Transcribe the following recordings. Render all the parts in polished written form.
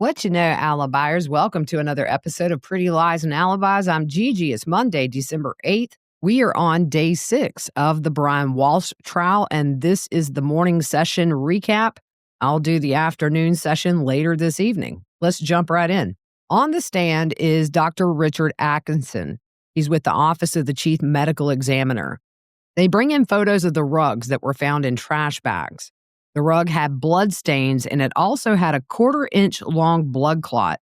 What you know, alibis? Welcome to another episode of Pretty Lies and Alibis. I'm Gigi. It's Monday, December 8th. We are on day 6 of the Brian Walshe trial, and this is the morning session recap. I'll do the afternoon session later this evening. Let's jump right in. On the stand is Dr. Richard Atkinson. He's with the Office of the Chief Medical Examiner. They bring in photos of the rugs that were found in trash bags. The rug had blood stains, and it also had a 1/4-inch long blood clot.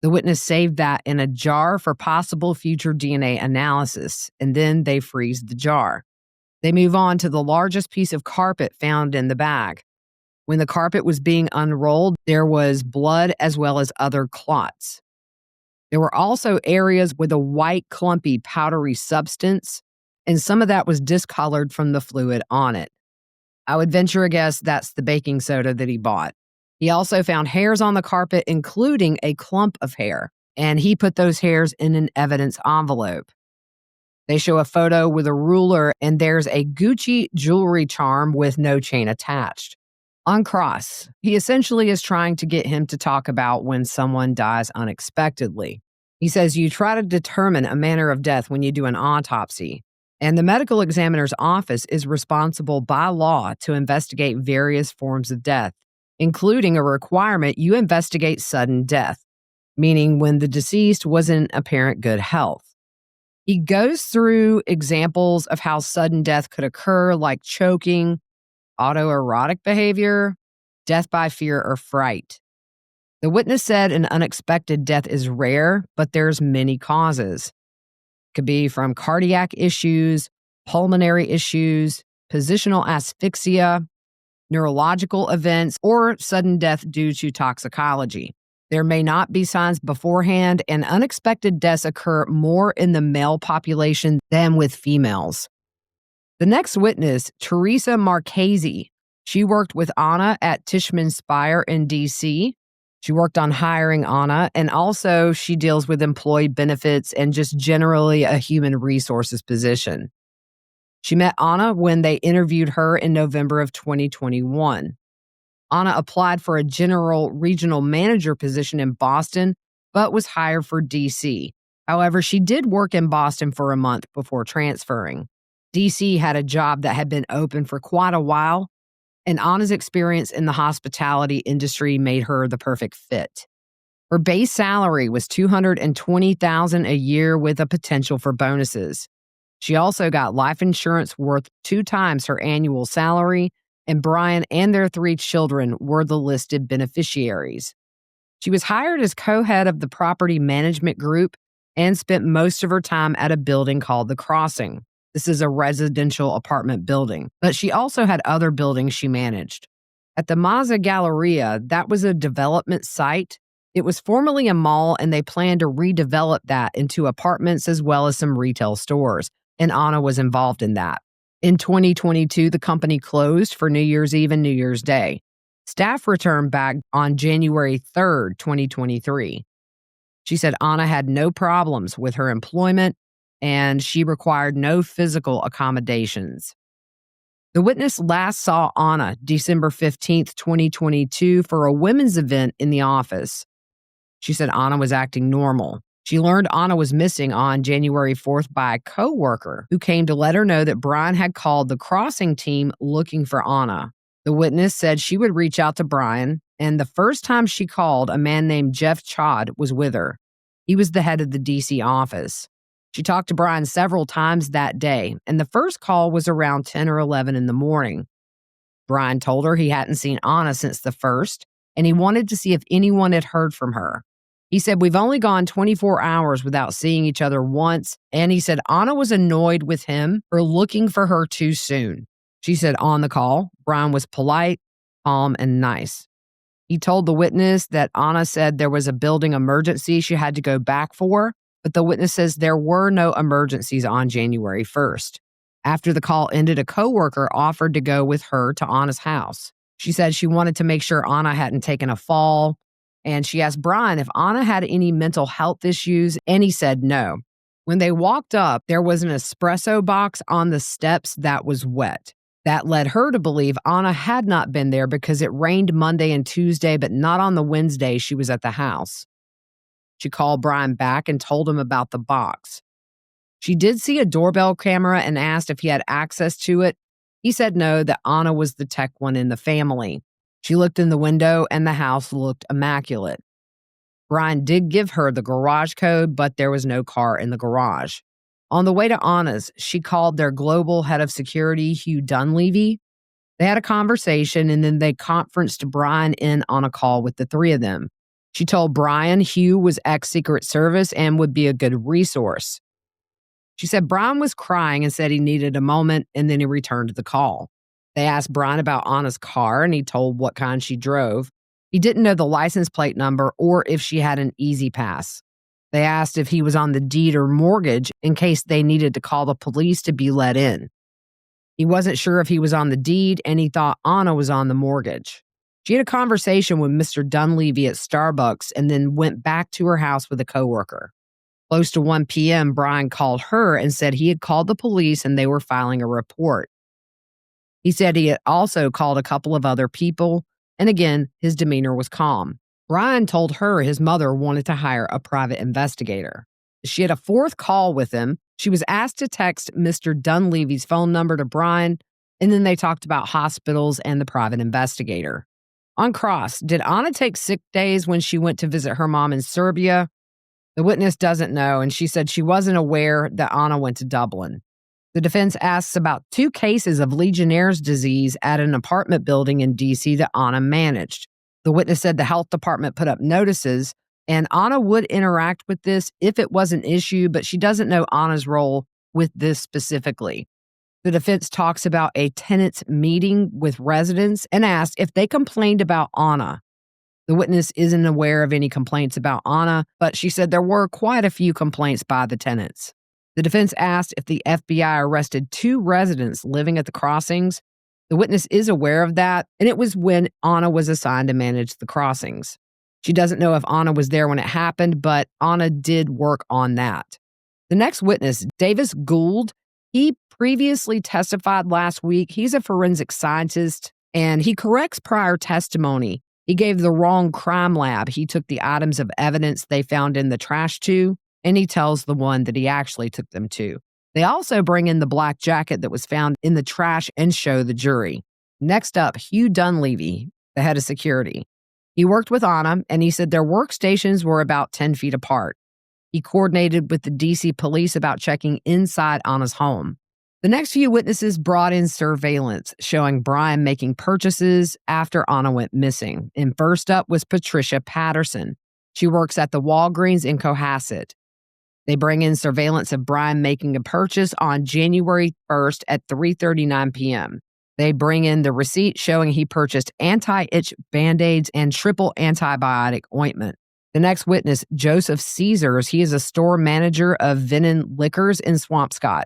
The witness saved that in a jar for possible future DNA analysis, and then they freeze the jar. They move on to the largest piece of carpet found in the bag. When the carpet was being unrolled, there was blood as well as other clots. There were also areas with a white, clumpy, powdery substance, and some of that was discolored from the fluid on it. I would venture a guess that's the baking soda that he bought. He also found hairs on the carpet, including a clump of hair, and he put those hairs in an evidence envelope. They show a photo with a ruler, and there's a Gucci jewelry charm with no chain attached. On cross, he essentially is trying to get him to talk about when someone dies unexpectedly. He says you try to determine a manner of death when you do an autopsy. And the medical examiner's office is responsible by law to investigate various forms of death, including a requirement you investigate sudden death, meaning when the deceased was in apparent good health. He goes through examples of how sudden death could occur, like choking, autoerotic behavior, death by fear or fright. The witness said an unexpected death is rare, but there's many causes. Could be from cardiac issues, pulmonary issues, positional asphyxia, neurological events, or sudden death due to toxicology. There may not be signs beforehand, and unexpected deaths occur more in the male population than with females. The next witness, Teresa Marchese, she worked with Anna at Tishman Speyer in D.C. She worked on hiring Anna, and also she deals with employee benefits and just generally a human resources position. She met Anna when they interviewed her in November of 2021. Anna applied for a general regional manager position in Boston, but was hired for D.C. However, she did work in Boston for a month before transferring. D.C. had a job that had been open for quite a while, and Anna's experience in the hospitality industry made her the perfect fit. Her base salary was $220,000 a year with a potential for bonuses. She also got life insurance worth 2 times her annual salary, and Brian and their 3 children were the listed beneficiaries. She was hired as co-head of the property management group and spent most of her time at a building called The Crossing. This is a residential apartment building, but she also had other buildings she managed. At the Mazza Galleria, that was a development site. It was formerly a mall, and they planned to redevelop that into apartments as well as some retail stores, and Anna was involved in that. In 2022, the company closed for New Year's Eve and New Year's Day. Staff returned back on January 3rd, 2023. She said Anna had no problems with her employment, and she required no physical accommodations. The witness last saw Anna December 15th, 2022 for a women's event in the office. She said Anna was acting normal. She learned Anna was missing on January 4th by a coworker who came to let her know that Brian had called the Crossing team looking for Anna. The witness said she would reach out to Brian, and the first time she called, a man named Jeff Chod was with her. He was the head of the D.C. office. She talked to Brian several times that day, and the first call was around 10 or 11 in the morning. Brian told her he hadn't seen Anna since the first, and he wanted to see if anyone had heard from her. He said, "We've only gone 24 hours without seeing each other once," and he said Anna was annoyed with him for looking for her too soon. She said on the call, Brian was polite, calm, and nice. He told the witness that Anna said there was a building emergency she had to go back for, but the witness says there were no emergencies on January 1st. After the call ended, a coworker offered to go with her to Anna's house. She said she wanted to make sure Anna hadn't taken a fall, and she asked Brian if Anna had any mental health issues, and he said no. When they walked up, there was an espresso box on the steps that was wet. That led her to believe Anna had not been there because it rained Monday and Tuesday, but not on the Wednesday she was at the house. She called Brian back and told him about the box. She did see a doorbell camera and asked if he had access to it. He said no, that Anna was the tech one in the family. She looked in the window and the house looked immaculate. Brian did give her the garage code, but there was no car in the garage. On the way to Anna's, she called their global head of security, Hugh Dunleavy. They had a conversation, and then they conferenced Brian in on a call with the three of them. She told Brian Hugh was ex-Secret Service and would be a good resource. She said Brian was crying and said he needed a moment, and then he returned the call. They asked Brian about Anna's car, and he told what kind she drove. He didn't know the license plate number or if she had an easy pass. They asked if he was on the deed or mortgage in case they needed to call the police to be let in. He wasn't sure if he was on the deed, and he thought Anna was on the mortgage. She had a conversation with Mr. Dunleavy at Starbucks and then went back to her house with a coworker. Close to 1 p.m., Brian called her and said he had called the police and they were filing a report. He said he had also called a couple of other people, and again, his demeanor was calm. Brian told her his mother wanted to hire a private investigator. She had a fourth call with him. She was asked to text Mr. Dunleavy's phone number to Brian, and then they talked about hospitals and the private investigator. On cross, did Anna take sick days when she went to visit her mom in Serbia? The witness doesn't know, and she said she wasn't aware that Anna went to Dublin. The defense asks about 2 cases of Legionnaire's disease at an apartment building in D.C. that Anna managed. The witness said the health department put up notices, and Anna would interact with this if it was an issue, but she doesn't know Anna's role with this specifically. The defense talks about a tenant's meeting with residents and asked if they complained about Anna. The witness isn't aware of any complaints about Anna, but she said there were quite a few complaints by the tenants. The defense asked if the FBI arrested 2 residents living at the crossings. The witness is aware of that, and it was when Anna was assigned to manage the crossings. She doesn't know if Anna was there when it happened, but Anna did work on that. The next witness, Davis Gould, he previously testified last week. He's a forensic scientist, and he corrects prior testimony. He gave the wrong crime lab. He took the items of evidence they found in the trash to, and he tells the one that he actually took them to. They also bring in the black jacket that was found in the trash and show the jury. Next up, Hugh Dunleavy, the head of security. He worked with Anna, and he said their workstations were about 10 feet apart. He coordinated with the D.C. police about checking inside Anna's home. The next few witnesses brought in surveillance showing Brian making purchases after Anna went missing. And first up was Patricia Patterson. She works at the Walgreens in Cohasset. They bring in surveillance of Brian making a purchase on January 1st at 3:39 p.m. They bring in the receipt showing he purchased anti-itch Band-Aids and triple antibiotic ointment. The next witness, Joseph Caesars, he is a store manager of Venom Liquors in Swampscott.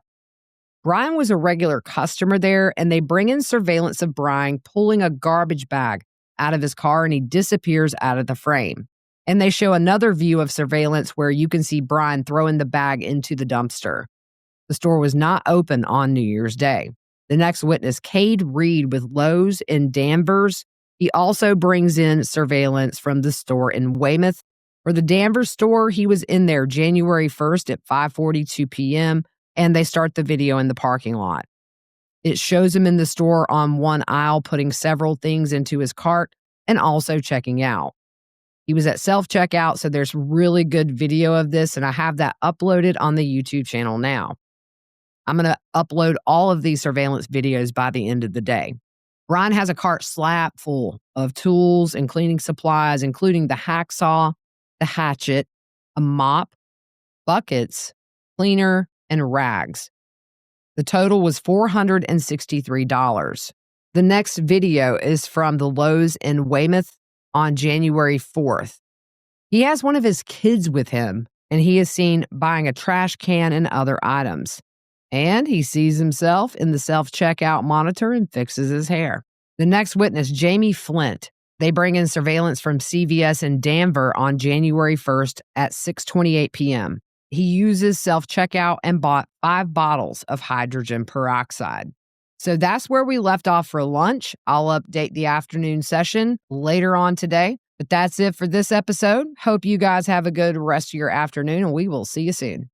Brian was a regular customer there, and they bring in surveillance of Brian pulling a garbage bag out of his car, and he disappears out of the frame. And they show another view of surveillance where you can see Brian throwing the bag into the dumpster. The store was not open on New Year's Day. The next witness, Cade Reed with Lowe's in Danvers. He also brings in surveillance from the store in Weymouth. For the Danvers store, he was in there January 1st at 5:42 p.m., and they start the video in the parking lot. It shows him in the store on one aisle putting several things into his cart and also checking out. He was at self-checkout, so there's really good video of this, and I have that uploaded on the YouTube channel now. I'm going to upload all of these surveillance videos by the end of the day. Brian has a cart slap full of tools and cleaning supplies, including the hacksaw, the hatchet, a mop, buckets, cleaner, and rags. The total was $463. The next video is from the Lowe's in Weymouth on January 4th. He has one of his kids with him, and he is seen buying a trash can and other items. And he sees himself in the self-checkout monitor and fixes his hair. The next witness, Jamie Flint. They bring in surveillance from CVS in Danvers on January 1st at 6:28 p.m. He uses self-checkout and bought 5 bottles of hydrogen peroxide. So that's where we left off for lunch. I'll update the afternoon session later on today. But that's it for this episode. Hope you guys have a good rest of your afternoon, and we will see you soon.